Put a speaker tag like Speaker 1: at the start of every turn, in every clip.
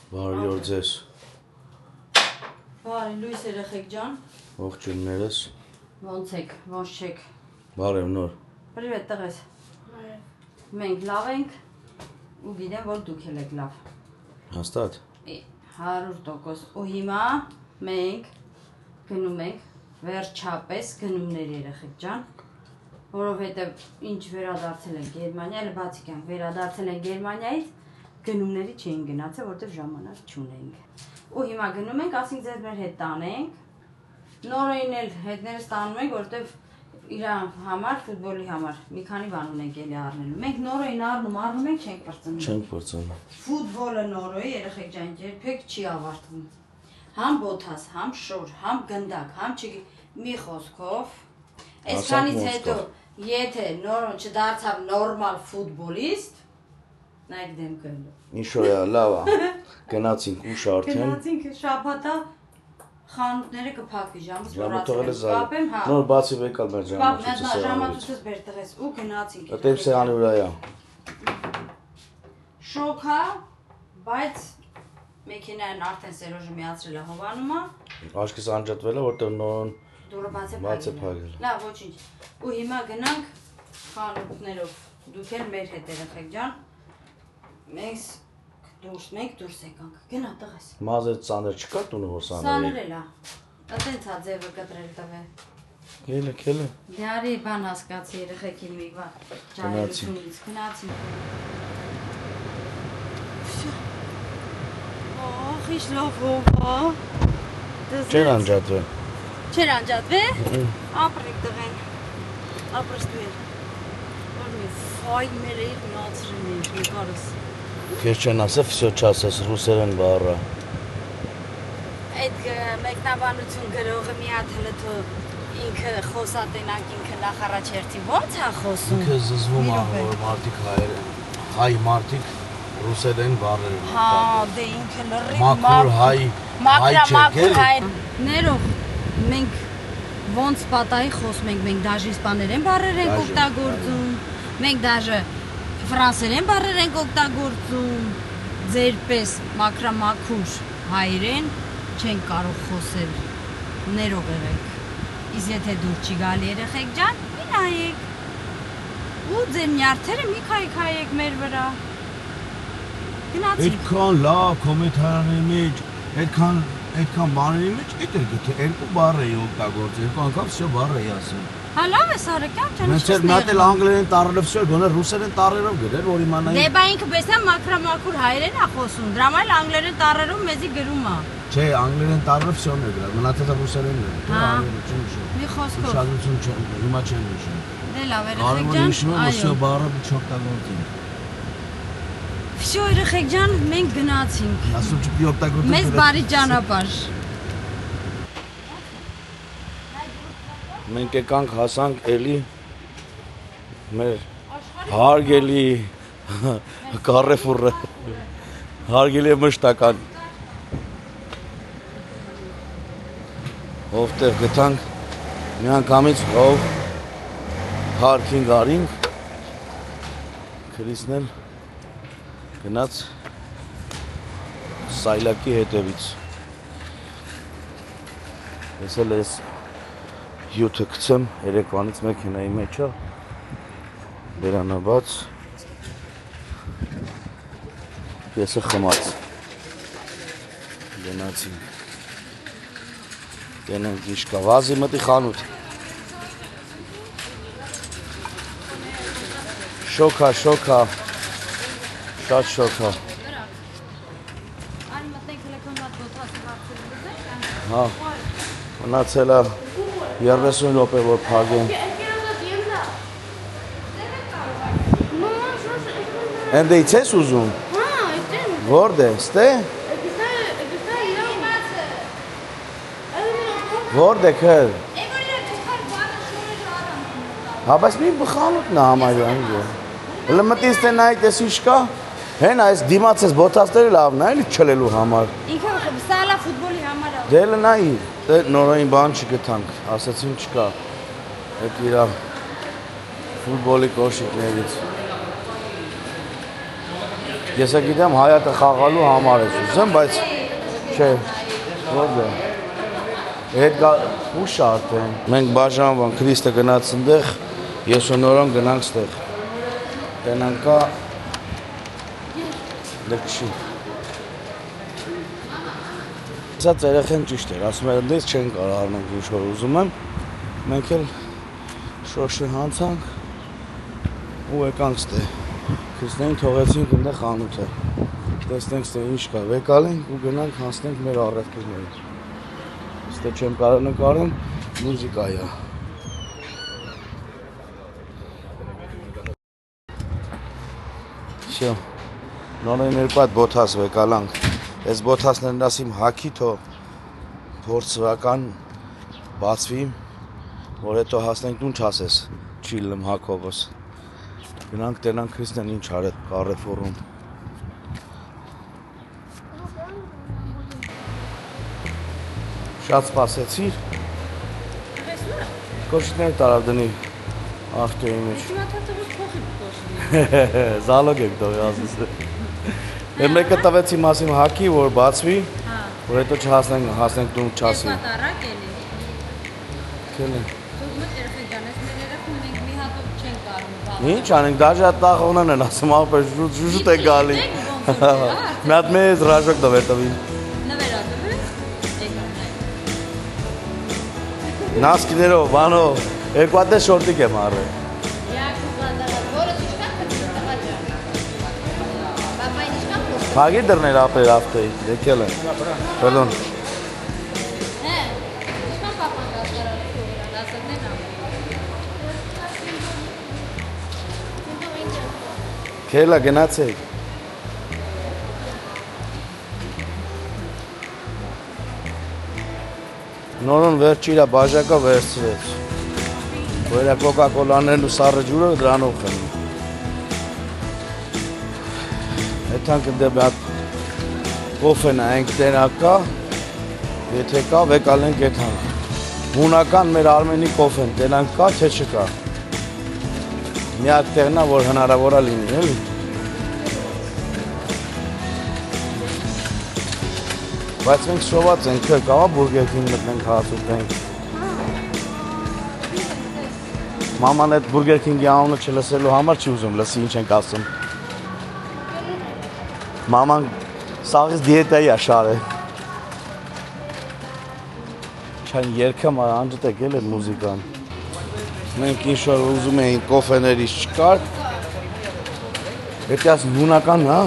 Speaker 1: Բարի օր ձեզ։
Speaker 2: Բարի լույս երեխեք ջան։
Speaker 1: Ողջույններս։
Speaker 2: Ոնց եք, ոնց չեք։
Speaker 1: Բարև նոր։
Speaker 2: Պրիվետ տղես։ Մենք լավ ենք ու գիտեմ, որ դուք էլ եք լավ։
Speaker 1: Հաստատ։
Speaker 2: 100%։ Ու հիմա մենք գնում ենք վերջապես գնումներ երեխեք ջան, որովհետև ինչ վերադարձել ենք Գերմանիա, էլ բացի կանք վերադարձել ենք Գերմանիայից, գնումների չէին գնացել, որովհետև ժամանակ չունենք։ Ու հիմա գնում ենք, ասենք ձեզ մեր հետ տանենք։ Նորոյին էլ հետներս տանում ենք, որովհետև իր համար, ֆուտբոլի համար մի քանի բան ունենք էլի առնելու։ Մենք նորոյին առնում ենք, չենք պրծնում։
Speaker 1: Չենք պրծնում։
Speaker 2: Ֆուտբոլը նորոյի երեխեք ջան, երբեք չի ավարտվում։ Համ բոթաս, համ շոր, համ գնդակ, համ մի խոսքով։ Այսքանից հետո, եթե նորոն չդարձավ նորմալ ֆուտբոլիստ, նայեք դեմքը։
Speaker 1: Ինչ որ է, լավ է։ Գնացինք ուշ արդեն։
Speaker 2: Գնացինք շաբաթա խանութները կփակվի ժամը
Speaker 1: Ժամը զայ։ Նոր բացի եկալ մեր ժամացույցը։
Speaker 2: Ժամացույցս բեր տղես ու գնացինք։
Speaker 1: Այդտեղ սեղանի վրա է։
Speaker 2: Շոքա, բայց մեքենան արդեն Սերոժը միացրել է Հովանումը։
Speaker 1: Աչքս անջատվել է, որտեղ նորն
Speaker 2: դուրը բաց է
Speaker 1: փակել։
Speaker 2: Լավ, ոչինչ։ Ու հիմա գնանք խանութներով։ Դուք էլ մեր հետ երեխեք ջան։ Մենք դուրս եկանք։ Գնա տղես։
Speaker 1: Մազը ծանր չկա տունը որ սանել։
Speaker 2: Սանել է։ Այդտենց է ձևը կտրել տղե։
Speaker 1: Քելը։
Speaker 2: Դարի բան հասկացի երեխեքին մի բան։ Ջանելությունից գնացինք։ Ահ, ինչ լավ հովա։
Speaker 1: Չեր անջատվել։
Speaker 2: Չեր անջատվել։ Ապրիկ տղեն։ Ապրստուել։ Որ մի ֆայ մեր էր մնացրին նկարս։
Speaker 1: Քեզ չեն ասա, վсё չասես ռուսերեն բառը։
Speaker 2: Այդ մեկնաբանություն գրողը մի հատ հլթո ինքը խոսատենակ ինքը նախարարչերթի ո՞նց է խոսում։
Speaker 1: Ինքը զզվում է, որ մարդիկ հայ մարդիկ ռուսերեն բառեր են։
Speaker 2: Հա, դե ինքը լրիվ
Speaker 1: մաքուր հայ
Speaker 2: մաքուր հայ։ Ներող, մենք ոնց պատահի խոսում ենք, մենք դաժե իսպաներեն բառեր ենք օգտագործում, մենք դաժե ֆրանսերեն բառեր ենք օգտագործում, ձեր պես մաքրամաքուր հայերեն չենք կարող խոսել, ներող եղեք, իսկ եթե դուր չի գալի երեխեք ջան, մի նայեք, ու ձեր նյարդերը մի քայք մեր վրա, գնացինք։
Speaker 1: Այդքան լավ կոմենտարների մեջ, այդքան բաների մեջ, էդ էր գտե երկու բառ էի օգտագործել, երկու անգամ վсё բառ էի ասել։
Speaker 2: Հա լավ է Սարեկյան, չեմ
Speaker 1: Մենք մեր մատ էլ անգլերեն տառերով վсё, գոնե ռուսերեն տառերով գրեր, որ իմանայի։
Speaker 2: Դե բա ինքը պես է մաքրամաքուր հայերեն է խոսում, դրա համար անգլերեն տառերով մեզի գրում է։
Speaker 1: Չէ, անգլերեն տառերով վсё-ն է գրել, մնացածը ռուսերենն է։
Speaker 2: Հա, մի խոսքով։
Speaker 1: Ուշադրություն չեմ, հիմա չեմ հիշում։
Speaker 2: Դե լավ երեխեք ջան,
Speaker 1: վсё բառը չօգտագործին։
Speaker 2: Վсё երեխեք ջան, մենք գնացինք։
Speaker 1: Ասում չպետք է օգտագործել։
Speaker 2: Մեզ բարի ճանապարհ։
Speaker 1: Մենք եկանք հասանք էլի մեր հարգելի Կարեֆուրը, հարգելի մշտական ովտեղ գտանք մի անգամից հով հարկինգ արինք Քրիսն էլ գնաց սայլակի հետևից ես էլ ես հյութը գցեմ երեկվանից մեքենայի մեջը բերանաբաց եսը խմած գնացինք դենենք ինչ կա վազի մտի խանութ շոքա շատ շոքա հա մնացել է 30 րոպե որ փակեն։ Էնդեից ես ուզում։
Speaker 3: Հա, այդտեղ։
Speaker 1: Որդ է, ստե։ Որդ է քեր։ Հա, բայց մի բխանութն է համարյա։ Հələ մտից թե նայեք ես ինչ կա։ Հեն այս դիմաց ես բոթասները լավն է, էլի չլելու համար։
Speaker 2: Ինքը սալա ֆուտբոլի համար է։
Speaker 1: Դե նայի, նորային բան չգտանք, ասացին չկա։ Այդ իրա ֆուտբոլի կոշիկներից։ Ես գիտեմ հայատը խաղալու համար ես ուզում, բայց չէ, ո՞րդ է։ Հետ գա ուշ արդեն։ Մենք բաժանվան Քրիստը գնաց այնտեղ, ես ու Նորան գնանք ստեղ։ Տենանք կա լքշի։ Սա երեխեն ճիշտ էր, ասում էր դες չեն կարող առնենք ինչ որ ուզում եմ։ Մենք էլ շոշը հանցանք ու եկանք ստեղ։ Քրիստային թողեցինք այնտեղ խանութը։ Տեսնենք ստեղ ինչ կա, վեկալենք ու գնանք հանցնենք մեր առևտուրները։ Ստեղ չեմ կարող նկարեմ, մուզիկա է։ Всё։ Նորեն երկու հատ բոթաս վեկալանք։ Այս բոթասներն ասիմ հակի թո փորձվական բացվի, որ հետո հասնենք տուն չասես, չիլեմ Հակոբոս։ Գնանք տենանք Քրիստեն ինչ արեց Կարեֆորում։ Շատ սպասեցիր։ Կոշիկներ տարավ դնի ավտոյի մեջ։ Զալոգ եք դողի ասես։ Մեկը տվեցի մասիմ հակի, որ բացվի, որ հետո չհասնենք տուն չասի։ Քելը։ Ինչ անենք, դաժե հատ տաղ ունեն են ասում, աղպեր ժուժուտ է գալի։ Մի հատ մեզ ռաժոք դվեր տվի։ Նասկիներով, բանով, երկու հատ է շորտիկ եմ առել։ Փագի դռներ ապեր ավտոյի, եկել են, պելոն։ Քելա գնացեք։ Նորոն վերջի իրա բաժակը վերցրեց։ Որ իրա կոկա-կոլաներն ու սառը ջուրը դրանով խմի։ Եթանք ընդ մի հատ կոֆե նայենք տենակ կա, եթե կա վեկալենք եթանք։ Հունական մեր Արմենի կոֆեն տենանք կա, թե չկա։ Մի հատ տեղնա, որ հնարավոր է լինի, էլի։ Բայց մենք շոված ենք, կավա բուրգեր քինգ մտնենք հաց ուտենք։ Մաման այդ բուրգեր քինգի անունը չլսելու համար չի ուզում, լսի ինչ ենք ասում։ Մաման սաղից դիետայի է շարել։ Չան երկը անջտ եկել է մուզիկան։ Մենք ինչ-որ ուզում էինք կոֆեներից չկար։ Եթե ասում հունական, հա։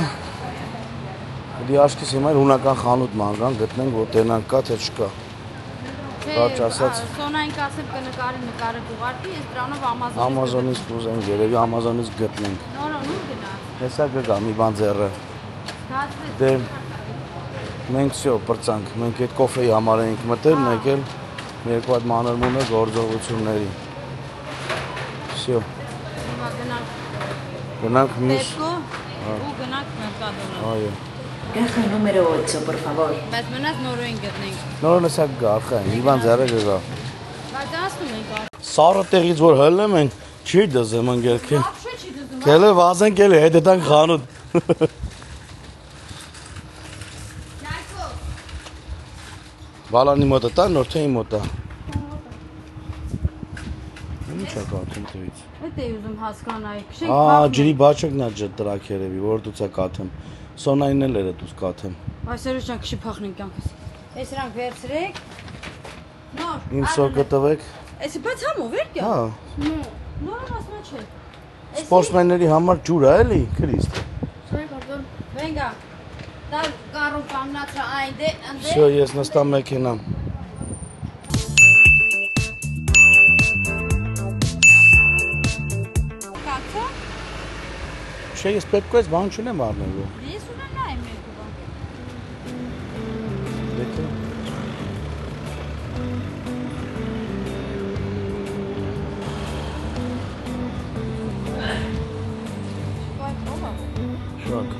Speaker 1: Դի աշկիս հիմա հունական խանութ մանգան, գտնենք, որ տենանք կա, թե չկա։ Կարճ ասած։
Speaker 2: Սոնային կասեմ կնկարի նկարը կուղարկի, ես դրանով
Speaker 1: Ամազոնից կուզենք, երևի Ամազոնից գտնենք։
Speaker 2: Նորոն ու գնա։
Speaker 1: Հեսա կգա մի բան ձեռը։ Դե մենք всё պրծանք, մենք այդ կոֆեի համար էինք մտել, մեկ էլ մի երկու հատ մանրմունը գործողությունների։ Всё։
Speaker 2: Հիմա
Speaker 1: Գնանք մյուս։
Speaker 2: ու գնանք Մերկադոնա։
Speaker 1: Այո։
Speaker 3: Caja número 8, por favor.
Speaker 2: Բայց մնաց նորոյին գտնենք։
Speaker 1: Նորոն հեսա կգա, արխային, մի բան ձեռը կգա։
Speaker 2: Բայց ասում ենք
Speaker 1: Սառը տեղից որ հլեմ են, չի դզեմ ընկել։
Speaker 2: Ապշե չի դուզում։
Speaker 1: Կելը վազենք էլի, հետ ետանք խանութ։ Բալանի մոտը տա, նոր թե իմ մոտը։ Ինչ է կաթում տվից։
Speaker 2: Էդ է ուզում հասկանայի, քշենք
Speaker 1: Ջրի բաճկն է տրակ երևի, որ դուց է կաթեմ։ Սոնային էլ էր դուց կաթեմ։
Speaker 2: Այս երեշ ջան քշի փախնենք կյանքս։ Այս իրանք վերցրեք։ Նոր։
Speaker 1: Իմ սոկը տվեք։
Speaker 2: Էսի բայց համով էր կյա։
Speaker 1: Հա։
Speaker 2: Նորը ասма չէ։
Speaker 1: Սպորտսմենների համար ջուր է էլի, Քրիստ։
Speaker 2: Venga. Dar carro camnatra այնտե, այնտե։
Speaker 1: Всё, ես նստամ մեքենամ։
Speaker 2: Կացա։
Speaker 1: Չէ, ես պետք է այս բան չունեմ առնելու։
Speaker 2: Ես ունենա եմ երկու բան։
Speaker 1: Դե Շոկ։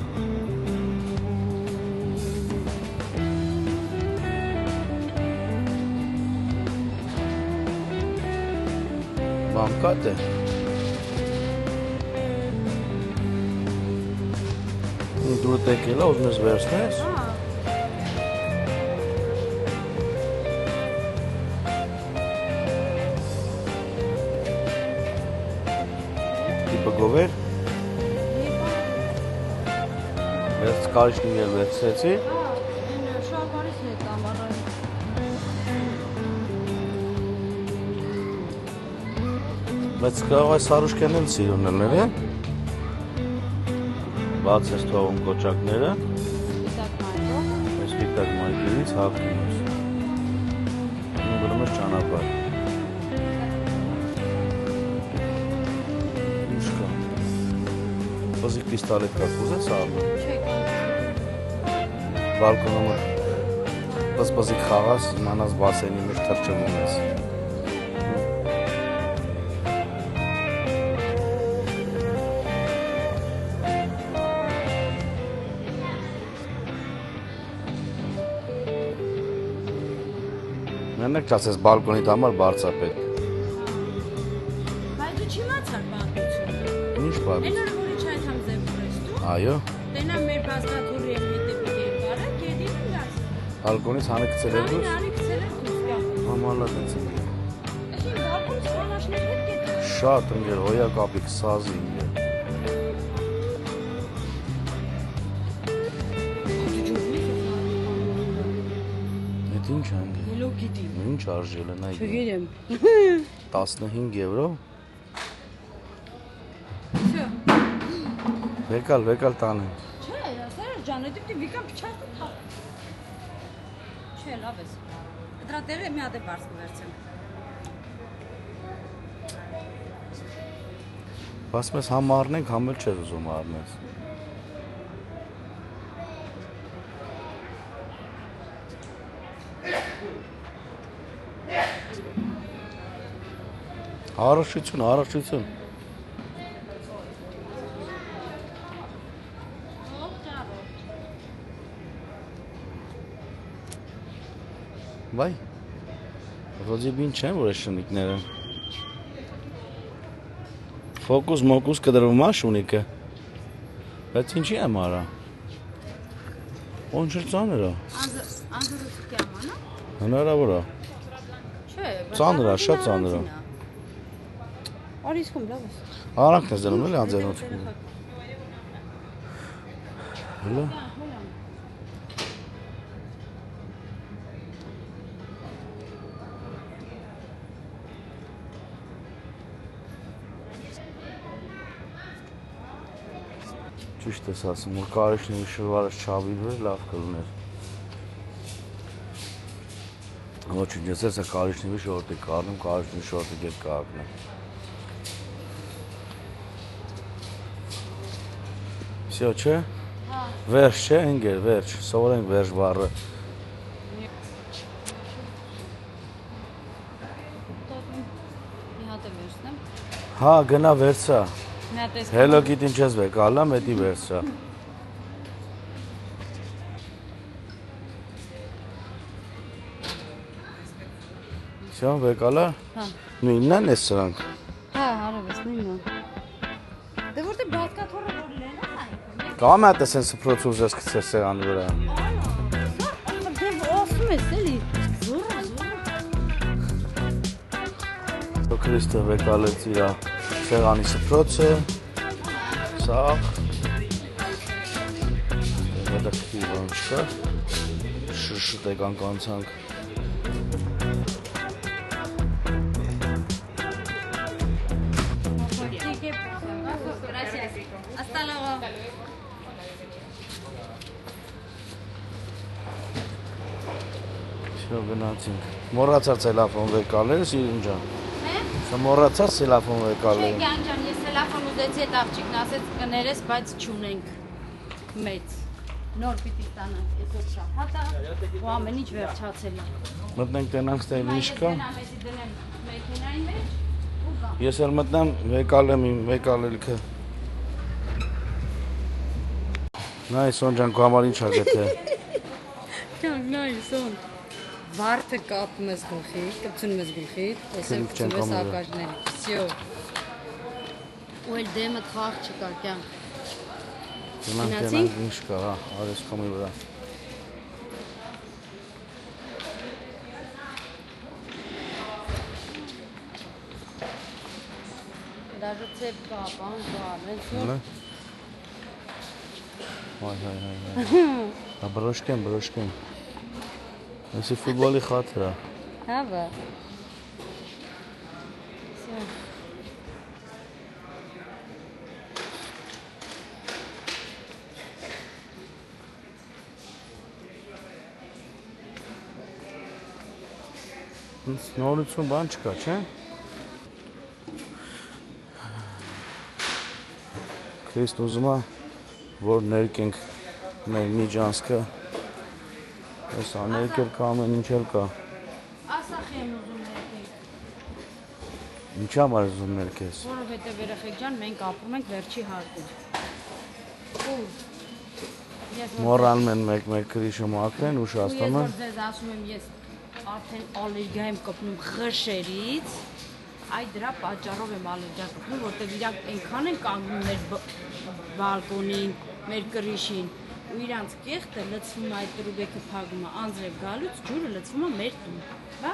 Speaker 1: Բանկատ է։ Ինչ Դուրը տեկել է, ուզում ես վերցնես։ Տիպը գովեր։ Ես կարիչնին էլ վերցրեցի։ Բայց կարող է սարուշկեն էլ սիրուն ելնել են։ Բաց ես թողում կոճակները։ Ես պիտակ մայքերից հաղթում ես։ Ու գրում ես ճանապար։ Ինչ կա։ Պզիկ պիստալետ կա կուզես աղնը։ Բալկոնում պզիկ խաղաս, իմանաս բասենի մեջ թրջվում ես։ Մենակ չասես բալկոնիդ համար բարձապետ։
Speaker 2: Բայց դու չիմացար պատմությունը։
Speaker 1: Ինչ պատմություն։
Speaker 2: Այն օրը որ ինչ այդամ ձև ունես դու։
Speaker 1: Այո։
Speaker 2: Տենա մեր բազկաթոռի եմ հետևի երկարը, գետին ու լաս։
Speaker 1: Բալկոնից հանը գցել ես դուրս։
Speaker 2: Հանի գցել ես դուրս կա։
Speaker 1: Համալատ ես։
Speaker 2: Այսինքն բալկոնից կանաշներ հետ գետի։
Speaker 1: Շատ ընկեր, հոյա կապիկ, սազի ընկեր։ Էդ ինչ ընկեր։
Speaker 2: Հելո գիտի։
Speaker 1: Ինչ արժել է նա։
Speaker 2: Չգիտեմ։
Speaker 1: 15 եվրո։
Speaker 2: Всё։
Speaker 1: Վեկալ տանեմ։
Speaker 2: Չէ, ասέρα ջան, դու վիկան փչացու թա։ Չէ, լավ ես։ Դրա տեղը մի հատ է բարձ կվերցեմ։
Speaker 1: Ասում ես համ առնենք, համ էլ չես ուզում առնես։ Առողջություն։ Վայ, ռոզիբին չեն, որ ես շնիկները։ Ֆոկուս մոկուս կդրվում է շունիկը։ Բայց ինչի եմ արա։ Ոնչ էլ ծանր է։
Speaker 2: Անզորուցքի ամանա։
Speaker 1: Հնարավոր է։
Speaker 2: Չէ,
Speaker 1: Ծանր է, շատ ծանր է։
Speaker 2: Արիսկում լավ ես։
Speaker 1: Արանքն ես դնում էլի անձեռնոցքում։ Հլո։ Ճիշտ ես ասում, որ կարիչնի շլվարս չավիլվեր, լավ կլներ։ Ոչինչ, ես է կարիչնի շորտի կառնում, կարիչնի շորտի գետ կաղակն է։ Всё, չէ։ Վերջ չէ, ընկեր, վերջ, սովորենք վերջ բառը։
Speaker 2: Մի հատ է վերցնեմ։
Speaker 1: Հա, գնա վերցա։
Speaker 2: Մի հատ ես։
Speaker 1: Հելո գիտ ինչ ես վեկալա, մետի վերցա։ Всё, վեկալա։
Speaker 2: Հա։
Speaker 1: Նույնն են ես սրանք։
Speaker 2: Հա, հարավ ես, նույնն է։ Դե որտե բազկաթոռը որ լենա այն։
Speaker 1: Կամ է տես սփռոց ուզես գցես սեղանի վրա։
Speaker 2: Դե ասում ես էլի։ Զուր։
Speaker 1: Քրիստո վեկալեց իր սեղանի սփռոցը։ Սաղ։ Հետաքրքիր բան չկա։ Շշշտ եկանք անցանք։
Speaker 2: Hasta luego.
Speaker 1: Всё, գնացինք։ Մոռացար ցելոֆոն վեկալել, սիրուն ջան։
Speaker 2: Հե՞։
Speaker 1: Սա մոռացար ցելոֆոն
Speaker 2: Չէ,
Speaker 1: վեկալել։
Speaker 2: Գյան ջան, ես տելեֆոն ուզեցի այդ աղջիկն ասեց կներես, բայց չունենք մեծ։ Նոր պիտի ստանանք այսօր շաբաթը։ Ու ամեն ինչ վերջացել է։
Speaker 1: Մտնենք տենանք ստեղ ինչ կա։
Speaker 2: Ես դնեմ մեքենայի մեջ ու գա։
Speaker 1: Ես էլ մտնեմ վեկալեմ իմ վեկալելքը։ Նայ Սոն ջան, քո համար ինչ ա գտե։
Speaker 2: Կյանք նայ, Սոն։ Վարդը կապում ես գլխի, կպցնում ես գլխի, այսօր
Speaker 1: Քնիկ չեն
Speaker 2: կպցնում ես
Speaker 1: կամում։
Speaker 2: ակաժների։ Всё։ Ու էլ դեմը խաղ չկա, կյանք։ Գնացինք։
Speaker 1: Ինչ կա, հա, արեսքոմի վրա։
Speaker 2: Даже цеп կա, բան կա, մենք
Speaker 1: Հայ։ Դա բրոշկեն։ Այսի ֆուտբոլի խաթր է։
Speaker 2: Հա, բա։
Speaker 1: Նորություն բան չկա, չէ՞։ Քրիստ ուզում է, որ ներկենք մեր միջանցքը։ Այս աներկեր կա, ամեն ինչ էլ կա։
Speaker 2: Ասախ եմ ուզում ներկենք։
Speaker 1: Ինչի համար ուզում ներկես։
Speaker 2: Որովհետև երեխեք ջան, մենք ապրում ենք վերջի հարկում։ Ու
Speaker 1: Մոռանում են մեկ քրիշը մաքրեն ու շաստում են։
Speaker 2: Ես ձեզ ասում եմ, ես արդեն ալերգիա եմ կպնում խշերից, այդ դրա պատճառով եմ ալերգիա կպնում, որտեղ իրանք այնքան են կանգնում մեր բալկոնին, մեր կրիշին, ու իրանց կեղտը լցվում է, այդ տրուբեկը փակում է, անձրև գալուց ջուրը լցվում է մեր տուն, հա։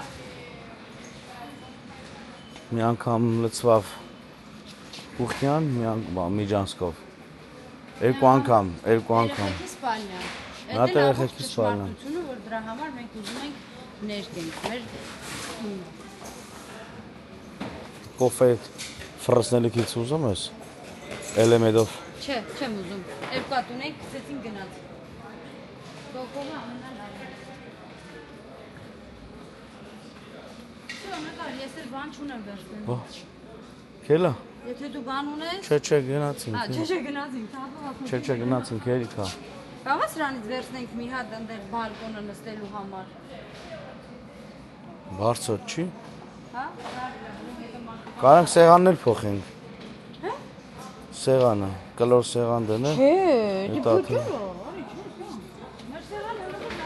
Speaker 1: Մի անգամ լցվավ Ուխյան, մի անգամ միջանցքով։ Երկու անգամ։
Speaker 2: Երեխեքի սպալնյան։
Speaker 1: Նա երեխեքի սպալնյան։
Speaker 2: Որ դրա համար մենք ուզում ենք ներկենք մեր տունը։
Speaker 1: Կոֆե ֆրսնելիքից ուզում ես։ Էլեմեդով։
Speaker 2: Չէ, չեմ ուզում։ Երկու հատ ունենք, գցեցին գնաց։ Կոկոմը ամենալավ։ Չէ, նկար, ես էլ բան չունեմ վերցնեմ։
Speaker 1: Քելա։
Speaker 2: Եթե դու բան ունես։
Speaker 1: Չէ, գնացինք։
Speaker 2: Հա, չէ, գնացինք, թափով։
Speaker 1: Չէ, գնացինք, երիքա։
Speaker 2: Կարող է սրանից վերցնենք մի հատ ընդեր բալկոնը նստելու համար։
Speaker 1: Բարձր չի։
Speaker 2: Հա?
Speaker 1: Կարանք սեղաններ փոխենք։
Speaker 2: Հա?
Speaker 1: Սեղանը, կլոր սեղան դնել։
Speaker 2: Չէ,
Speaker 1: դի
Speaker 2: փոքր է, արի, չէ, մեր սեղանը լավ է։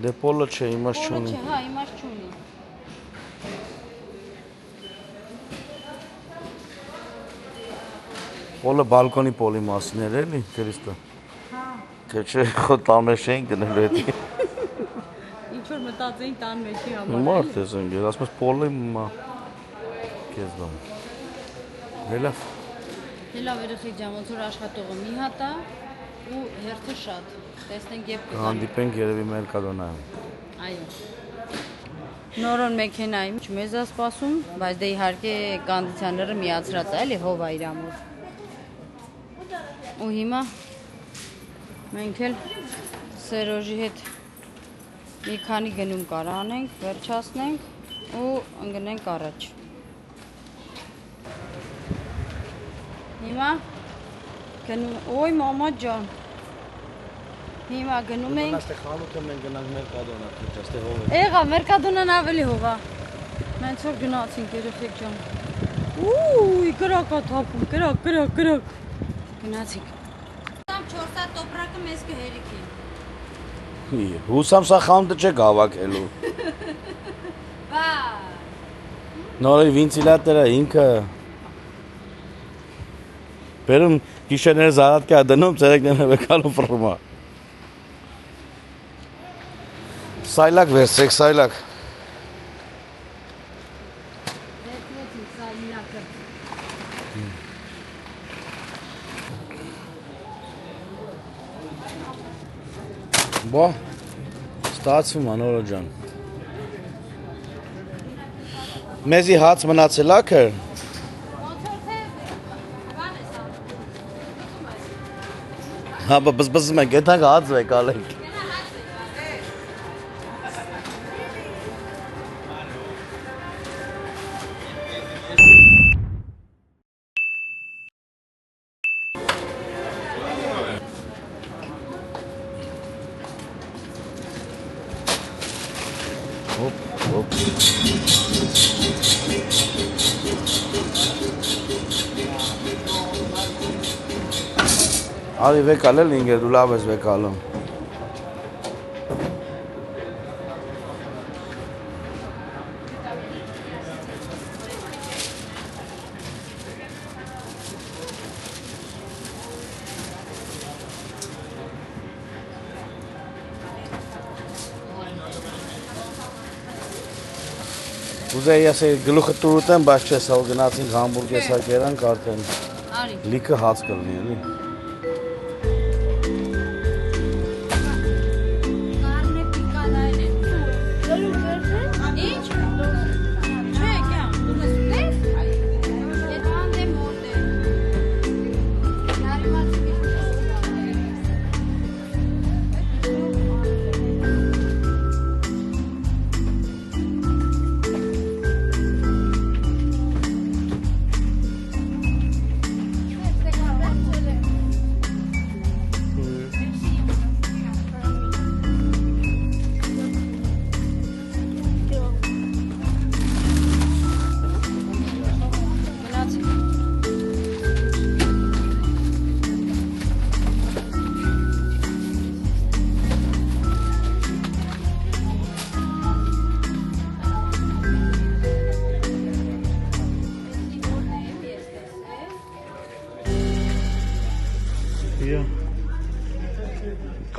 Speaker 1: Դե պոլը չէ, իմաստ
Speaker 2: Պոլը
Speaker 1: չունի։
Speaker 2: չէ, հա, իմաստ չունի։
Speaker 1: Պոլը բալկոնի պոլի մասին էր էլի, Քրիստո։
Speaker 2: Հա։
Speaker 1: Թե չէ, խո տան մեջ էինք դնելու էդի։
Speaker 2: Ինչ որ մտածեին տան մեջի համար։
Speaker 1: Մարդ ես ընկել, ասում ես պոլի մա։ Քեզ դամ։ Հելա։
Speaker 2: Լավ երեխեք ջան, ոնց որ աշխատողը մի հատ է ու հերթը շատ։ Տեսնենք երբ կգան։
Speaker 1: Հանդիպենք երևի Մերկադոնայում։
Speaker 2: Այո։ Նորոն մեքենայի մեզ է սպասում, բայց դե իհարկե կոնդիցիոները միացրած է, էլի հով է իր ամուր։ Ու հիմա մենք էլ Սերոժի հետ մի քանի գնում կարանենք, վերջացնենք ու ընկնենք առաջ։ Հիմա գնում, ոյ մամա ջան։ Հիմա գնում ենք։
Speaker 1: Այստեղ խանութը մենք գնանք Մերկադոնա, այստեղ հով է։
Speaker 2: Եղա, Մերկադոնան ավելի հով է։ Մենք որ գնացինք երեխեք ջան։ Ուй, կրակա թափում, կրակ։ Գնացինք։ 4 հատ տոպրակը մեզ կհերիքի։
Speaker 1: Հուսամ սա խանութը չեք հավաքելու։
Speaker 2: Բա։
Speaker 1: Նորի վենտիլատորը ինքը բերում գիշերները զարատկա դնում, ցերեկները վեկալու ֆռմա։ Սայլակ վերցեք, սայլակ։
Speaker 2: Վերցնեցինք սայլակը։
Speaker 1: Բա, ստացվում է Նորո ջան։ Մեզի հաց մնացել է քեր։
Speaker 2: Ոնց որ թե բան է սա։
Speaker 1: Հա, բզբզում եք, եթանք հաց վեք ալենք։ Հոպ։ Արի վեկալ էլ ինգեր դու լավ ես վեկալում։ Ուզեի ասել գլուխը տուր ուտեմ, բայց չես հալ գնացինք համբուրգեր սակերանք արդեն
Speaker 2: Արի։
Speaker 1: լիքը հաց կլինի էլի։
Speaker 2: Կարնե պիկադային է։ Ինչ? Չէ, կյամ, դու ես ուտես? Ետ հանդե մորդ է։ Նարիմաց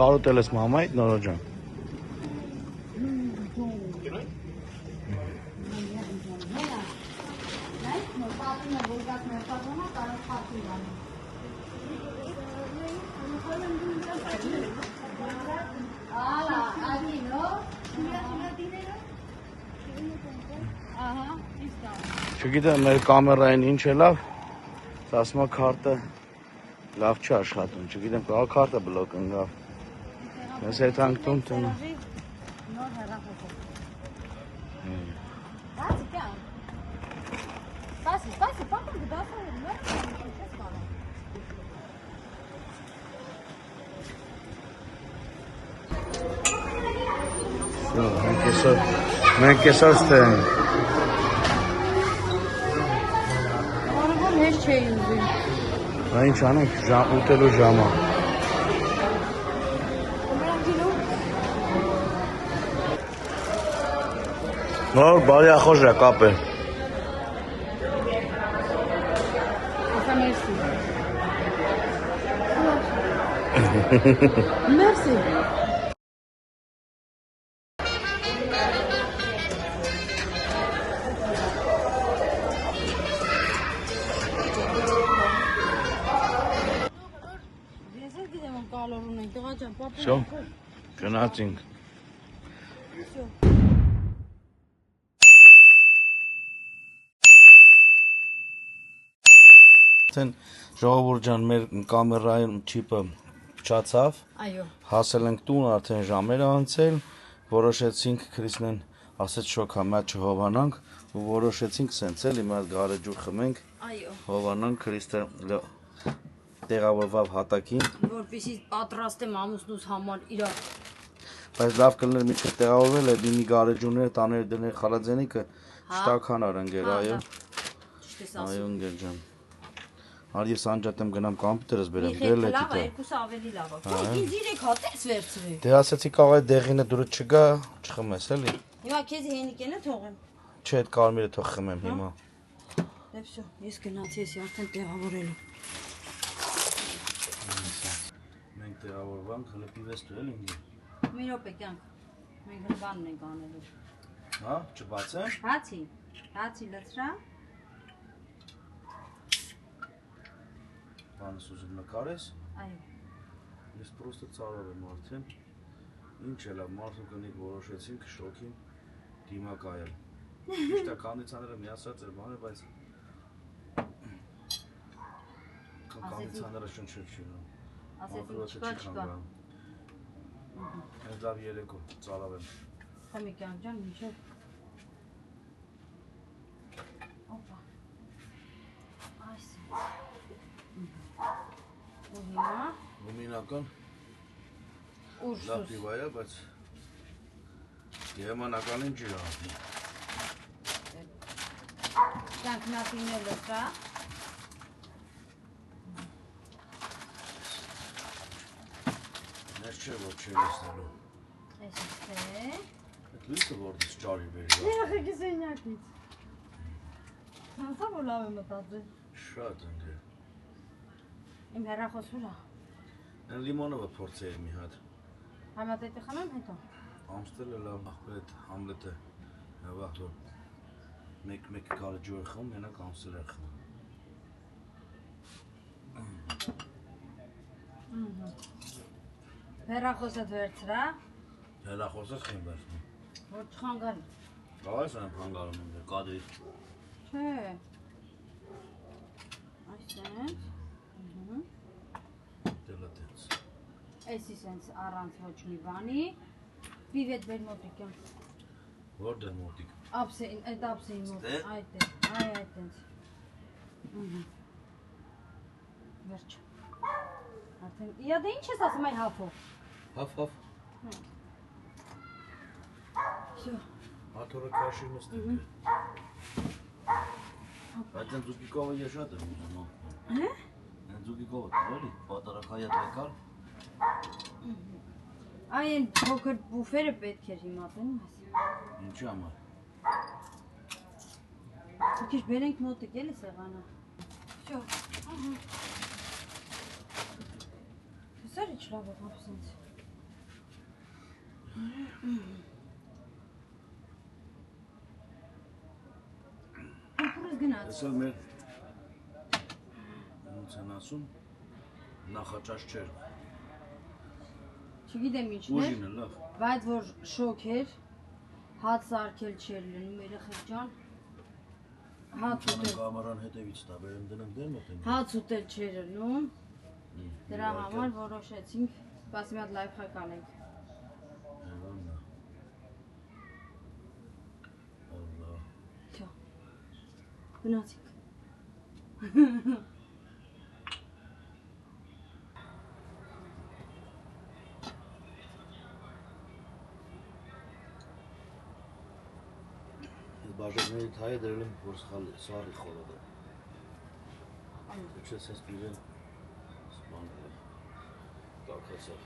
Speaker 1: Կարոտել ես մամայիդ Նորո ջան։ Չգիտեմ մեր կամերային ինչ է լավ, ասում է քարտը լավ չի աշխատում, չգիտեմ կա քարտը բլոկ ընկավ։ Ես հետ անկտում տուն։ Մենք այսօր ստենք։
Speaker 2: Արևոն հեչ չէի ուզում։
Speaker 1: Դա ինչ անենք, ուտելու ժամը։ Նոր բարի ախոժ է կապ է։
Speaker 2: Ասա մերսի։ Մերսի։
Speaker 1: Всё, գնացինք։ Ժողովուրդ ջան, մեր կամերային չիպը փչացավ։
Speaker 2: Այո։
Speaker 1: Հասել ենք տուն, արդեն ժամեր անցել, որոշեցինք Քրիսնեն ասեց շոքա մաչ հովանանք ու որոշեցինք սենց էլի մի հատ գարեջուր խմենք։
Speaker 2: Այո։
Speaker 1: Հովանանք Քրիստը տեղավորվավ հատակին։
Speaker 2: Որպեսզի պատրաստեմ ամուսնուս համար իր
Speaker 1: Բայց լավ կլներ միջև տեղավորվել է դինի գարեջուրները տաներ դներ խալաձենիկը շտական արանգեր, այո։ Այո, ընկեր ջան։ Արի ես անջատեմ գնամ կոմպյուտերս բերեմ, դրել է դիտա։
Speaker 2: Երկուսը ավելի լավ է։ Ինձ 3 հատես վերցրի։
Speaker 1: Դե ասեցի կարող է դեղինը դուրը չգա, չխմես էլի։
Speaker 2: Հիմա քեզ հենիկենը թողեմ։
Speaker 1: Չէ, այդ կարմիրը թող խմեմ հիմա։
Speaker 2: Դե վсё, ես գնացի, ես արդեն տեղավորելու։
Speaker 1: Մենք տեղավորվանք, հələ պիվես դու էլ ինձ։
Speaker 2: Մի րոպե կյանք։ Մենք բանն ենք անելու։
Speaker 1: Հա, չբացեմ։
Speaker 2: Հացի լցրա։
Speaker 1: Բանս ուզում նկարես։
Speaker 2: Այո։
Speaker 1: Ես պրոստը ծարավ եմ արդեն։ Ինչ է լավ, մարդու կնիկ որոշեցինք շոքին դիմակայել։ Միշտ է կանդիցաները միասած էր բան է, բայց կանդիցաները շնչել չի։
Speaker 2: Ասեցին չկա։
Speaker 1: Ես լավ երեկո ծարավ եմ։
Speaker 2: Խմի կյանք ջան, մինչև։ Օպա։ Այս։ Ու հիմա
Speaker 1: Ռումինական
Speaker 2: Ուրսուս։
Speaker 1: լավ պիվա է, բայց Գերմանականին չի լավ։
Speaker 2: Կյանք նապինել լսա։
Speaker 1: չէ որ չեն լսելու։
Speaker 2: Էս թե։
Speaker 1: Այդ լույսը որտես ճարի բերի։
Speaker 2: Երեխեքի սենյակից։ Հա որ լավ է մտածել։
Speaker 1: Շատ ընկեր։
Speaker 2: Իմ հեռախոսուրա։
Speaker 1: Այն լիմոնովը փորձեի մի հատ։
Speaker 2: Համատետի խմեմ հետո։
Speaker 1: Ամստելը լավ ախպետ Համլետը հավաք որ մեկ կարը ջուր խմում, մենակ ամստել է խմում։
Speaker 2: Հեռախոսը վերցրա։
Speaker 1: Հեռախոսը խին վերցնում։
Speaker 2: Որ չխանգարի։
Speaker 1: Այս եմ հանգարում եմ կադրի։
Speaker 2: Չէ։ Այսպես։
Speaker 1: Դելա տենց։
Speaker 2: Էսի սենց առանց ոչ մի բանի։ Պիվետ բեր մոտիկ եմ։
Speaker 1: Որտե՞ր մոտիկ։
Speaker 2: Ապսեին, այդ ապսեին մոտ։
Speaker 1: Ստե՞։
Speaker 2: Այդ է, այդ տենց։ Վերջ։ Արդեն, իա դե ինչ ես ասում այ հափով։
Speaker 1: Հաֆ։
Speaker 2: Շո։
Speaker 1: Հաթորը քաշի նստի։ Այդ են ձուկիկովը ես շատ եմ ուզում։
Speaker 2: Հե՞։
Speaker 1: Այն ձուկիկովը էլի, պատարակայատ եկալ։
Speaker 2: Այն փոքր բուֆերը պետք էր հիմա տենում ես։
Speaker 1: Ինչի համար։
Speaker 2: Մի քիչ բերենք մոտիկ էլի սեղանը։ Շո։ Սարի չլավ է ապսենց։ Փոքրս գնաց։
Speaker 1: Ես էլ մեր ոնց են ասում նախաճաշ չէր։
Speaker 2: Չգիտեմ ինչն էր,
Speaker 1: Ուժինը լավ։
Speaker 2: բայց որ շոկ էր, հաց սարքել չէր լինում երեխեք ջան։ Հաց ուտել։
Speaker 1: Կամերան հետևից տա, բերեմ դնենք դեմ մտենք։
Speaker 2: Հաց ուտել չէր լինում։ Դրա համար որոշեցինք, սպասի մի հատ լայֆհակ անենք։
Speaker 1: Allah։
Speaker 2: Շո։ Գնացինք։
Speaker 1: Բաժակների թայը դրել եմ, որ սարի խորոդ է։ Չես ես բիրեն սպանել է, տակացավ։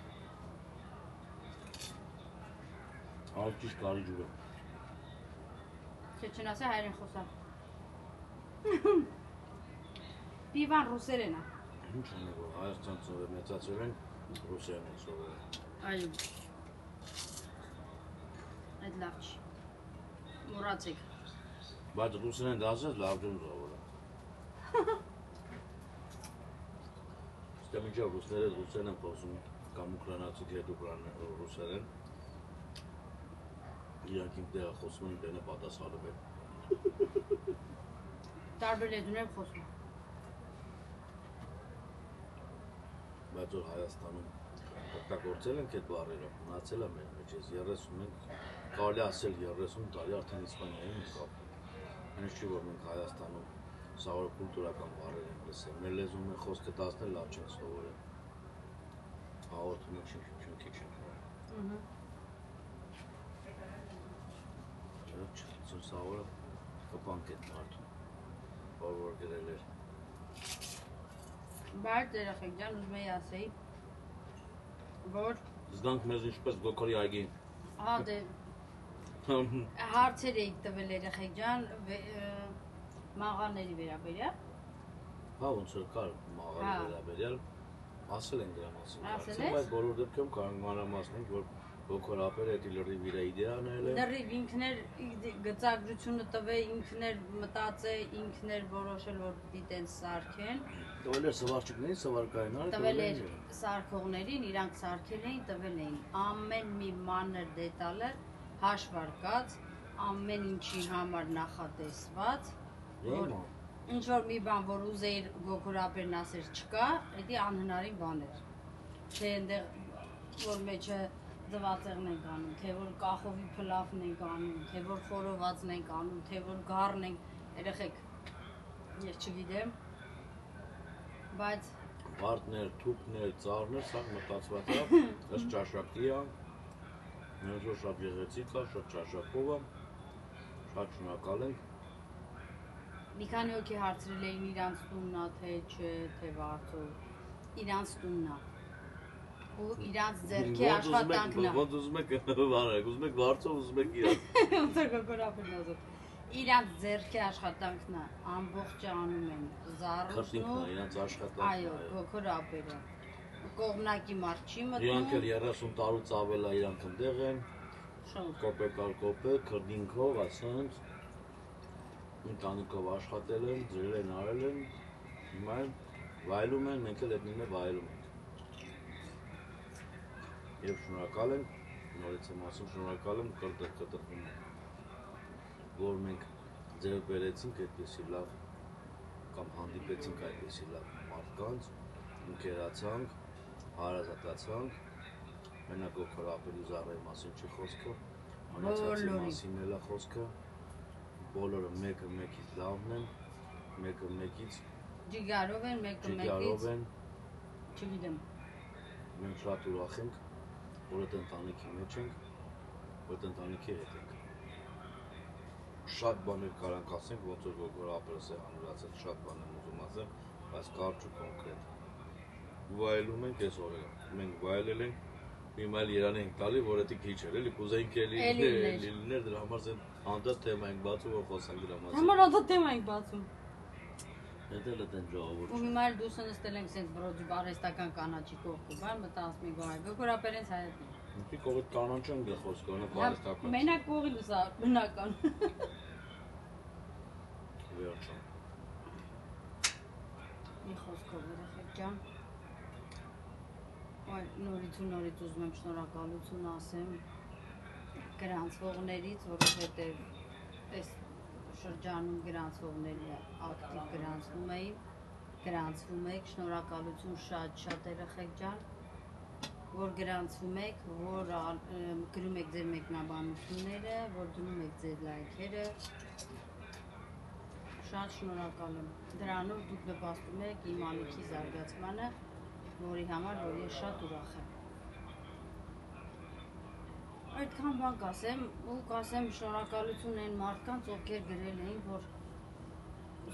Speaker 1: Արդ ճիշտ կարի ջուրը։
Speaker 2: Չէ չեն ասա հայրեն խոսալ։ Պիվան ռուսերեն է։
Speaker 1: Ինչ են որ Հայաստան ծովը մեծացել են, Ռուսիան են ծովը։
Speaker 2: Այո։ Այդ լավ չի։ Մոռացեք։
Speaker 1: Բայց ռուսերեն դասես լավ ջուն ծովը։ Ստե մինչև ռուսները ռուսերեն են խոսում, կամ ուկրանացիք հետ ռուսերեն։ Իրանք իմ տեղը խոսում են, դենը պատասխանում են։
Speaker 2: Տարբեր լեզուներ խոսում։
Speaker 1: Բայց որ Հայաստանում օգտագործել ենք այդ բառերը, մնացել է մեր մեջ, ես 30 մենք կարելի ասել 30 տարի արդեն Իսպանիայում կապ։ Հենց չի որ մենք Հայաստանում սովոր կուլտուրական բառեր ենք լսել, մեր լեզուն մեր խոսքը դասնել լավ չեն սովորել։ Հաղորդում ենք քիչ ենք։ Չէ, սովորը կպանք այդ մարդուն, որ գրել էր։
Speaker 2: Բայց երեխեք ջան ուզում եի ասեի, որ
Speaker 1: Զգանք մեզ ինչպես գոքորի այգի։
Speaker 2: հա դե հարցեր էիք տվել երեխեք ջան մաղաների վերաբերյալ։
Speaker 1: Հա ոնց որ կար մաղալի վերաբերյալ, ասել են դրա մասին, բայց բոլոր դեպքում կարող մանրամասնենք, որ Գոքորապերը էդի լրիվ իր իդեան էլ է։
Speaker 2: Լրիվ ինքն էր գծագրությունը տվել, ինքն էր մտածել, ինքն էր որոշել, որ պիտի տենց սարքեն։
Speaker 1: Տվել էր սվարչիկներին, սվարկայինները
Speaker 2: տվել էր սարքողներին, իրանք սարքել էին, տվել էին ամեն մի մանր դետալը հաշվարկած, ամեն ինչի համար նախատեսված, որ ինչ որ մի բան, որ ուզեիր Գոքորապերն ասեր չկա, դա անհնարին բան էր։ Թե այնտեղ որ մեջը ձվածեղն ենք անում, թե որ կախովի փլավն ենք անում, թե որ խորովածն ենք անում, թե որ գառն ենք, երեխեք, ես չգիտեմ, բայց
Speaker 1: վարդներ, թուփներ, ծառներ, սա մտածված է, ըստ ճաշակի է, մենք որ շատ գեղեցիկ է, շատ ճաշակով է, շատ շնորհակալ ենք։
Speaker 2: Մի քանի հոգի հարցրել էին իրանց տունն է, թե չէ, թե վարձով, իրանց տունն է։ ու իրանց ձեռքի աշխատանքն է։
Speaker 1: Ոնց ուզում եք վարեք, ուզում եք վարձով, ուզում եք իրար։
Speaker 2: Ոնց է գորապերն ասում։ Իրանց ձեռքի աշխատանքն է, ամբողջը անում են զառուցում։
Speaker 1: Քրտինքն է, իրանց աշխատանքն է։
Speaker 2: Այո, գորապերը։ Կողմնակի մարդ չի մտնում։
Speaker 1: Իրանք էլ 30 տարուց ավել է իրանք ընդեղ են։ Կոպեկ, քրտինքով, ասենց ընտանիքով աշխատել են, ձրել են, արել են, հիմա վայելում են, մենք էլ հետնին է վայելում ենք։ Եվ շնորհակալ եմ, նորից եմ ասում, շնորհակալ եմ կտրվում եմ, որ մենք ձեր բերեցինք այդպեսի լավ կամ հանդիպեցինք այդպեսի լավ մարդկանց, ընկերացանք, հարազատացանք, մենակ օքր ապերի զառայի մասին չի խոսքը, անացածի մասին էլ է խոսքը, բոլորը մեկը մեկից լավն են, մեկը մեկից
Speaker 2: ջիգարով են, մեկը մեկից չգիտեմ։
Speaker 1: Մենք շատ ուրախ ենք, որ այդ ընտանիքի մեջ ենք, որ այդ ընտանիքի հետ ենք։ Շատ բաներ կարանք ասենք, ոնց որ գոգոր ապերը սեղանուրացել, շատ բան եմ ուզում ասել, բայց կարճ ու կոնկրետ։ Վայելում ենք այս օրերը, մենք վայելել ենք, հիմա էլ Երան ենք տալի, որ դա քիչ էր, էլի կուզեինք էլի լիներ, դրա համար անդադ թեմա ենք բացում, որ խոսանք դրա մասին։
Speaker 2: Համար անդադ թեմա ենք բացում։
Speaker 1: Դա էլ դեն ժողովուրդ։
Speaker 2: Ու հիմա էլ դուսը նստել ենք սենց բրոջի բարեստական կանաչի կողքով, բան մտածում ենք վայ, գորապերենց հայտնի։
Speaker 1: Ինքի կողոտ կանանչան գը խոսքը, նա բարեստական։
Speaker 2: Մենակ կողի լուսա բնական։
Speaker 1: Վերջը։
Speaker 2: Մի խոսքով երեխեք ջան։ Այ նորից ուզում եմ շնորհակալություն ասեմ գրանցվողներից, որովհետև այս շրջանում գրանցվողների ակտիվ գրանցվում եք, շնորհակալություն շատ երեխեք ջան, որ գրանցվում եք, որ գրում եք ձեր մեկնաբանությունները, որ դնում եք ձեր լայքերը, շատ շնորհակալ եմ, դրանով դուք նպաստում եք իմ անիքի զարգացմանը, որի համար, որ ես շատ ուրախ եմ։ Այդքան բան կասեմ, ու կասեմ շնորհակալություն այն մարդկանց, ովքեր գրել էին, որ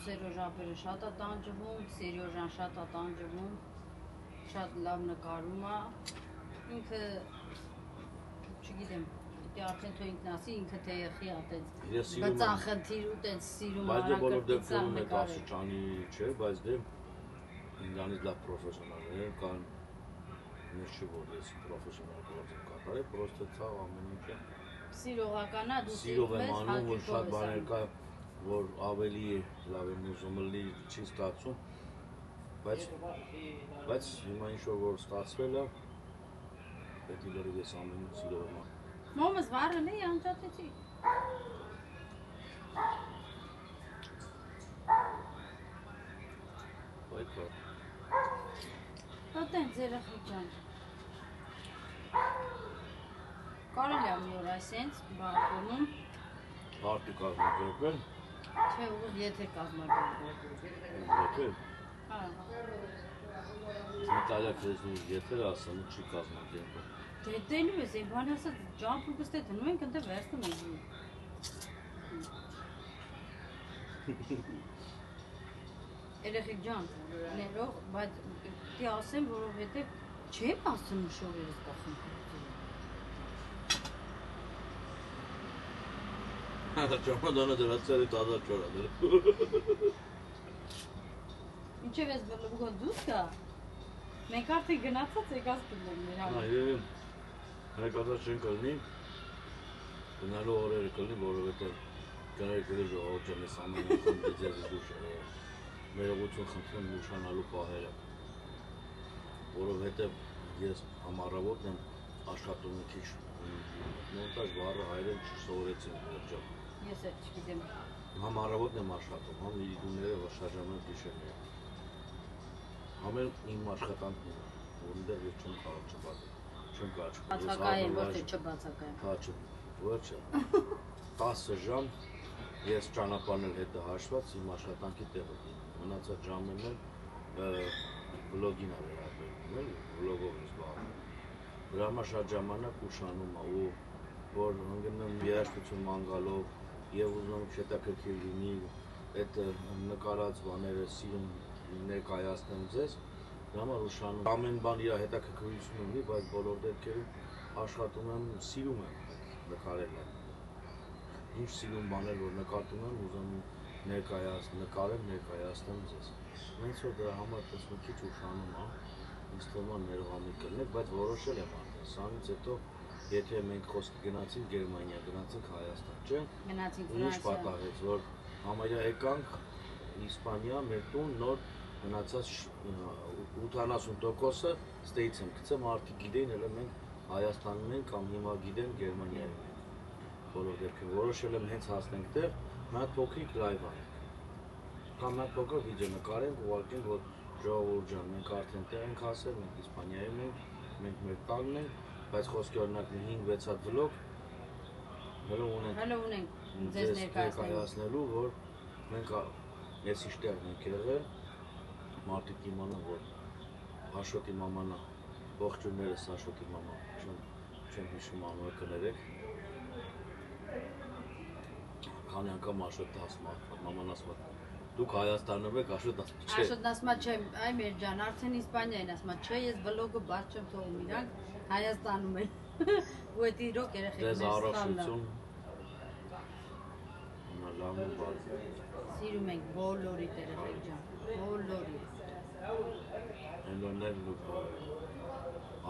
Speaker 2: Սերոժ ապերը շատ է տանջվում, Սերոժան շատ է տանջվում, շատ լավ նկարում է, ինքը, չգիտեմ, դե արդեն թո ինքն ասի, ինքը թեյխի է տենց բծախնդիր ու տենց սիրում
Speaker 1: հարակրտիցան նկարել։ Չէ, բայց դե ինձանից լավ պրոֆեսիոնալներ կան, ես չի որ ես պրոֆեսիոնալ գործ եմ կատարել, պրոստը ցավ ամեն ինչը։
Speaker 2: Սիրողական է, դու
Speaker 1: սիրով եմ անում, որ շատ բաներ կա, որ ավելի լավ եմ ուզում լի չի ստացվում, բայց հիմա ինչ-որ որ ստացվել է, պետք է լրիվ ես ամեն ինչ սիրով եմ անում։
Speaker 2: Մոմս վարել էի, անջատեցի։ Հատենց երեխեք ջան։ Կարելի է մի օր այսենց բալկոնում։
Speaker 1: Արդի կազմակերպել։
Speaker 2: Չէ, ուղղ եթե կազմակերպել։
Speaker 1: Եթե։
Speaker 2: Հա։
Speaker 1: Իտալիա քեզնի եթե ասեմ չի կազմակերպել։
Speaker 2: Դե դենում ես, այն բան ասած ջամփուկս դե դնում ենք ընդ վերցնում ենք։ Երեխեք ջան, ներող, բայց դի ասեմ, որովհետև չեմ ասում շորերս կախում։
Speaker 1: Ճամադանը դրացել է տազա չորա դրա։
Speaker 2: Ինչև ես բլուգոն դուս կա, մենք արդեն գնացած եկած կլնենք մեր համար։
Speaker 1: Այո, հարկածած չեն կլնի, գնալու օրերը կլնի, որովհետև կրայք էլ ժողովուրդ չեմ ես ամեն անգամ դեձեզ դուշ ներողություն խնդրում ուշանալու պահերը, որովհետև ես համառավոտն եմ աշխատում մի քիչ մոնտաժ բառը հայերեն չսովորեցին վերջով։
Speaker 2: Ես էլ չգիտեմ։
Speaker 1: Համառավոտն եմ աշխատում, համ իրիկունները վաշաժամեն գիշերները։ Համեն իմ աշխատանքն է, որնդեղ ես չեմ կարող չբացել, չեմ կարող չբացել։
Speaker 2: Բացակայեմ, ոչ թե չբացակայեմ։
Speaker 1: Հա չէ, ոչը, 10 ժամ ես ճանապարհներ հետը հաշված իմ աշխատանքի տեղը դին, մնացած ժամերն էլ վլոգին է վերաբերվում, էլ վլոգով ես զբաղվում։ Դրա համար շատ ժամանակ ուշանում է ու որ ընկնում երաժշտություն մանգալով եւ ուզում հետաքրքիր լինի այդ նկարած բաները սիրում ներկայացնեմ ձեզ, Համար ուշանում ամեն բան իր հետաքրքրություն ունի, բայց բոլոր դեպքերում աշխատում եմ, սիրում եմ նկարելը։ Ինչ սիրում բաներ որ նկատում եմ, ուզում նկարեմ, ներկայացնեմ ձեզ։ Հենց որ դրա համար դες մի քիչ ուշանում եմ, ինձ թվում է ներողամիտ կլինեք, բայց որոշել եմ արդեն։ Սրանից հետո եթե մենք խոսք գնացինք Գերմանիա, գնացինք Հայաստան, չէ՞։
Speaker 2: Գնացինք
Speaker 1: Ինչ պատահեց, որ համարյա եկանք Իսպանիա, մեր տուն նոր մնացած 80%-ը ստեյց եմ գցեմ, արդի գիտեին, elə մենք Հայաստանում ենք կամ հիմա գիտեն Գերմանիայում ենք։ Բոլոր դեպքերում որոշել եմ հենց հասնենք տեղ, մի հատ փոքրիկ լայվ անենք։ Կամ մի հատ փոքր վիդեո նկարենք, ուղարկենք, որ ժողովուրդ ջան, մենք արդեն տեղ ենք հասել, մենք Իսպանիայում ենք, մենք մեր տանն ենք, բայց խոսքի օրինակ 5-6 հատ վլոգ հələ ունենք
Speaker 2: ձեզ ներկայացնելու,
Speaker 1: որ մենք ես իշտեղն ենք եղել, մարդիկ իմանան, որ Աշոտի մամանա, ողջույններս Աշոտի մամա, չեմ հիշում անունը կներեք, քանի անգամ Աշոտը ասում է, մաման ասում է, դուք Հայաստանում եք, Աշոտը ասում է, չէ։
Speaker 2: Աշոտն ասում է, չէ, այ մեր ջան, արդեն Իսպանիային ասում է, չէ, ես վլոգը բաց չեմ թողում իրանք Հայաստանում են։ Ու էդ իրոք երեխեքներ
Speaker 1: առողջություն։ Լավ ու բարի։
Speaker 2: Սիրում ենք բոլորիդ երեխեք ջան, բոլորիդ։
Speaker 1: Հենոներ ու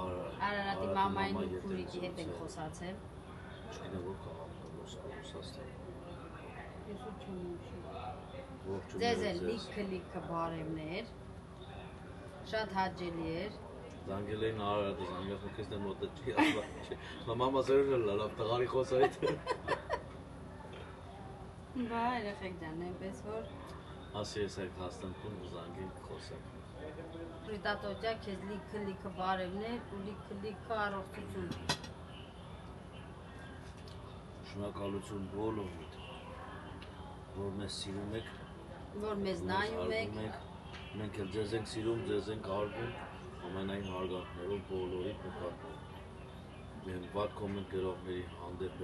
Speaker 2: Արարատի մամային ու քուրիկի հետ ենք խոսացել։
Speaker 1: Չգիտեմ որ քաղաքում Ռուսաստան։
Speaker 2: Ես ու չեմ հիշում։
Speaker 1: Ողջույն։
Speaker 2: Ձեզ էլ լիքը բարևներ։ Շատ հաճելի էր։
Speaker 1: Զանգել էին Արարատը, զանգած ու քեզ դեմ մոտը չի ասում։ Մամա զերել լավ տղարի խոսայդ։
Speaker 2: Բա երեխեք ջան, այնպես որ
Speaker 1: ասի ես այդ հաստատուն ու զանգենք խոսենք։
Speaker 2: Ռիտատոջա քեզ լիքը բարևներ ու լիքը առողջություն։
Speaker 1: Շնորհակալություն բոլորիդ, որ մեզ սիրում եք,
Speaker 2: որ մեզ նայում եք,
Speaker 1: մենք էլ ձեզ ենք սիրում, ձեզ ենք հարգում, ամենայն հարգանքներով բոլորիդ նկատմամբ։ Մենք վատ կոմենտ գրողների հանդեպ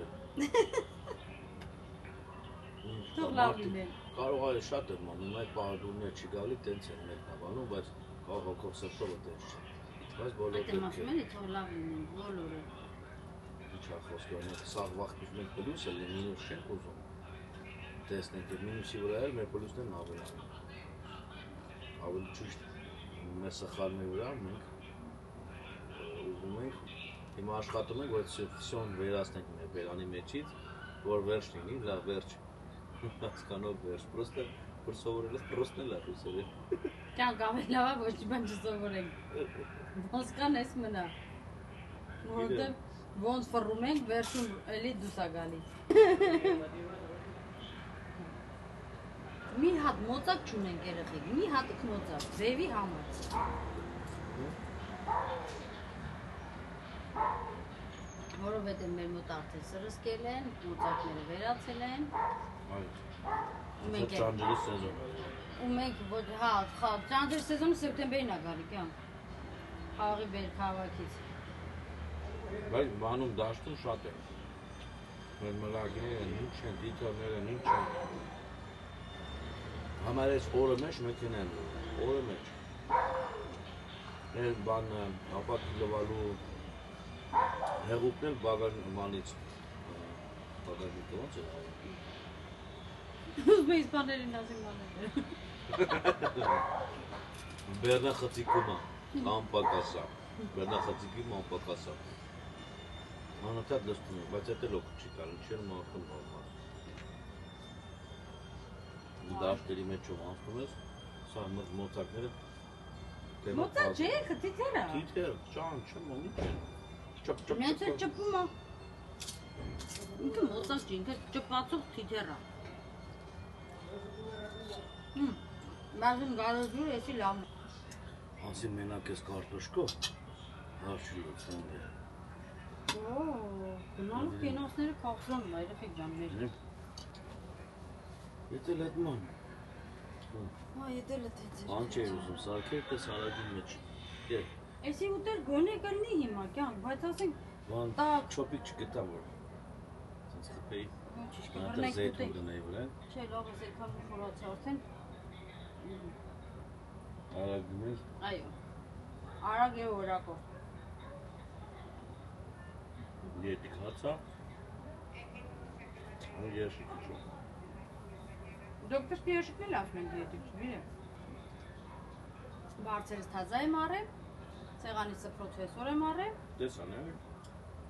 Speaker 2: թող լավ լինեն։
Speaker 1: Կարող է շատ եմ անում, այդ պահադուրներ չի գալի, տենց են մեկնաբանում, բայց կարող հոգով սրտովը տենց չէ։ Բայց բոլոր
Speaker 2: դեպքերում ասում են, թող լավ լինեն բոլորը։
Speaker 1: Ինչ է խոսքը, սաղ վաղտից մենք պլյուս էլ մինուս չենք ուզում։ Տեսնենք, այդ մինուսի վրա էլ մեր պլյուսներն ավելանում։ Ավելի ճիշտ մեր սխալների վրա մենք ուզում ենք, հիմա աշխատում ենք, որ սյոն վերացնենք մեր բերանի մեջից, որ վերջ լինի, լավ վերջ։ Հասկանով վերջ, պրոստը որ սովորել ես պրոստն էլ ռուսերեն։
Speaker 2: Կյանք ավելի լավ է, ոչ մի բան չսովորենք։ Ոսկան էս մնա։ Որովհետև ոնց ֆռում ենք, վերջում էլի դուս է գալի։ Մի հատ մոծակ չունենք երեխեք, մի հատ մոծակ, ձևի համար։ Որովհետև մեր մոտ արդեն սրսկել են, մոծակները վերացել են։
Speaker 1: Ու մենք ճանջերի սեզոն։
Speaker 2: Ու մենք ոչ, հա, ճանջերի սեզոնը սեպտեմբերին է գալի, կյանք։ Խաղի բեր քաղաքից։
Speaker 1: Բայց բանում դաշտում շատ է։ Մեր մլագները ինչ են, դիտորները ինչ են։ Համար այս օրը մեջ մեքենա են, օրը մեջ։ Մեր բան ապակի լվալու հեղուկն էլ բագաժմանից բագաժնիկը ոնց է։
Speaker 2: Ուզում ես բաներին ասենք բաները։
Speaker 1: Բեռնախցիկումը, ամպակասա, բեռնախցիկի ամպակասա։ Անընդհատ լսում եմ, բայց դա լոկ չի տալու, չեն մարդուն նորմալ։ Դաշտերի մեջով անցնում ես, սա մոծակները
Speaker 2: Մոծակ չէ, քթիթերը։
Speaker 1: Քթիթեր, ճան, չեմ ոնի չեն։ Չփ
Speaker 2: Նենց է ճպում է։ Ինքը մոծակ չի, ինքը ճպացող թիթեռ է։ Բազում գարոջուր էսի լավ։
Speaker 1: Ասի մենակ ես կարտոշկո, հարցի լուծում է։
Speaker 2: Գնալու կինոսները կախրանում է, երեխեք ջան մեր։
Speaker 1: Եթել հետման։
Speaker 2: Հա, եթել է թեծեր։
Speaker 1: Ան չէր ուզում, սարքեր պես արագի մեջ։ Եվ։
Speaker 2: Էսի ուտեր գոնե կլնի հիմա կյանք, բայց ասենք
Speaker 1: Վան չոպիկ չգտամ որ։ Սենց խպեի։
Speaker 2: Ոչիշ
Speaker 1: Նա
Speaker 2: կբռնենք
Speaker 1: զեյթուն դնեի վրա։
Speaker 2: Չէ, լավ է զեկան խորացա արդեն։
Speaker 1: Արագում ես։
Speaker 2: Այո։ Արագ եւ օրակով։
Speaker 4: Դիետիկ հացա։ Ու երշիկ ուշում։
Speaker 2: Դոկտոր երշիկն էլ ասում են դիետիկ, չգիտեմ։ Բարձրից թազա եմ առել, ցեղանից պրոֆեսոր եմ առել։
Speaker 4: Տեսան է։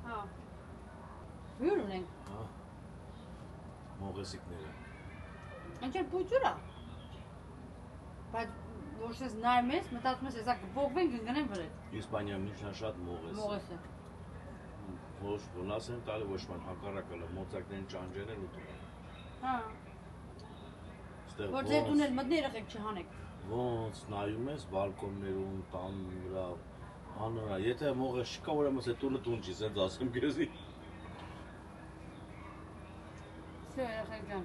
Speaker 2: Հա։ Հյուր ունենք։
Speaker 4: Հա։ Մողեսիկները։
Speaker 2: Անջեր բուջուրա։ Բայց ոչ ես նայում ես, մտածում ես, հեսա կփոխվեն կգնեն վրեջ։
Speaker 4: Իսպանիայում ինչն շատ մողես։
Speaker 2: Մողես է։
Speaker 4: Ոչ բոնաս են տալի ոչ ման հակառակը մոծակներին ճանճեր են ուտում։
Speaker 2: Հա։ Որ ձեր տուն էլ մտնի երեխեք չհանեք։
Speaker 4: Ոնց նայում ես բալկոններում, տան վրա, անորա, եթե մողես չկա, ուրեմն է տունը տուն չի, սենց ասեմ քեզի։
Speaker 2: Всё, երեխեք ջան։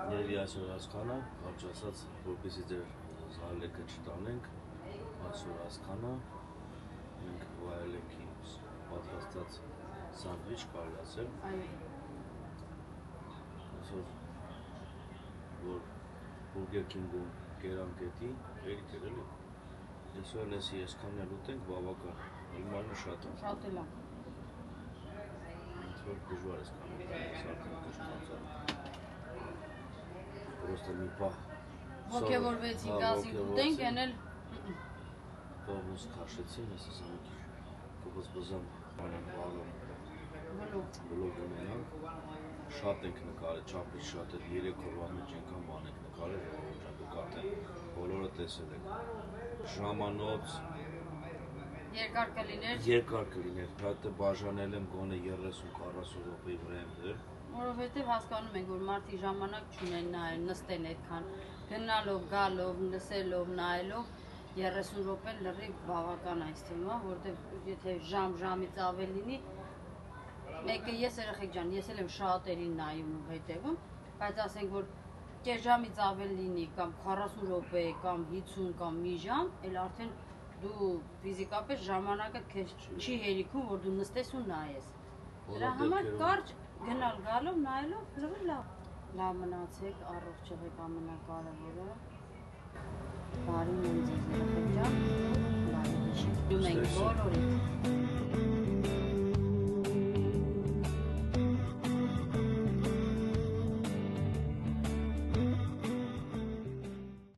Speaker 4: Երևի այսօր հասկանա, կարճ ասած, որպեսզի ձեր զալեկը չտանենք, այսօր հասկանա, մենք վայելենք ինձ պատրաստած սանդվիչ կարելի ասել։
Speaker 2: Այո։
Speaker 4: Այսօր որ Burger King-ում կերանք էտի, երիք էր էլի։ Այսօր լեսի այսքան էլ ուտենք բավական, իմանը շատ է։
Speaker 2: Շատ էլ է։
Speaker 4: Ինձ որ դժվար ես կանում, արդեն կշտանցալ։ Պրոստը մի պահ
Speaker 2: Ոգևորվեցինք, ասինք ուտենք, են էլ
Speaker 4: Պողնուս քաշեցին, ես ասեմ մի քիչ կբզբզամ բանան բաղում բլոգ ունենանք, շատ ենք նկարել, չափից շատ էլ 3 օրվա մեջ ենքան բան ենք նկարել, դուք արդեն բոլորը տեսել եք, ժամանոց
Speaker 2: երկար կլիներ,
Speaker 4: հատը բաժանել եմ գոնե 30-40 րոպեի վրա եմ դրել,
Speaker 2: որովհետև հասկանում ենք, որ մարդիկ ժամանակ չունեն նայել, նստեն այդքան, գնալով, գալով, նսելով, նայելով 30 րոպեն լրիվ բավական այս թեմա, որտեղ եթե ժամից ավել լինի, մեկը ես երեխեք ջան, ես էլ եմ շատերին նայում ու հետևում, բայց ասենք որ կես ժամից ավել լինի կամ 40 րոպե կամ 50 կամ մի ժամ, էլ արդեն դու ֆիզիկապես ժամանակը քեզ չի հերիքում, որ դու նստես ու նայես։ Դրա համար կարճ գնալ գալով նայելով լավ լավ մնացեք, առողջ եղեք ամենակարևորը։ Բարի նույն ձեզ երեխեք ջան, բարի գիշեր։ Դու մենք բոլորին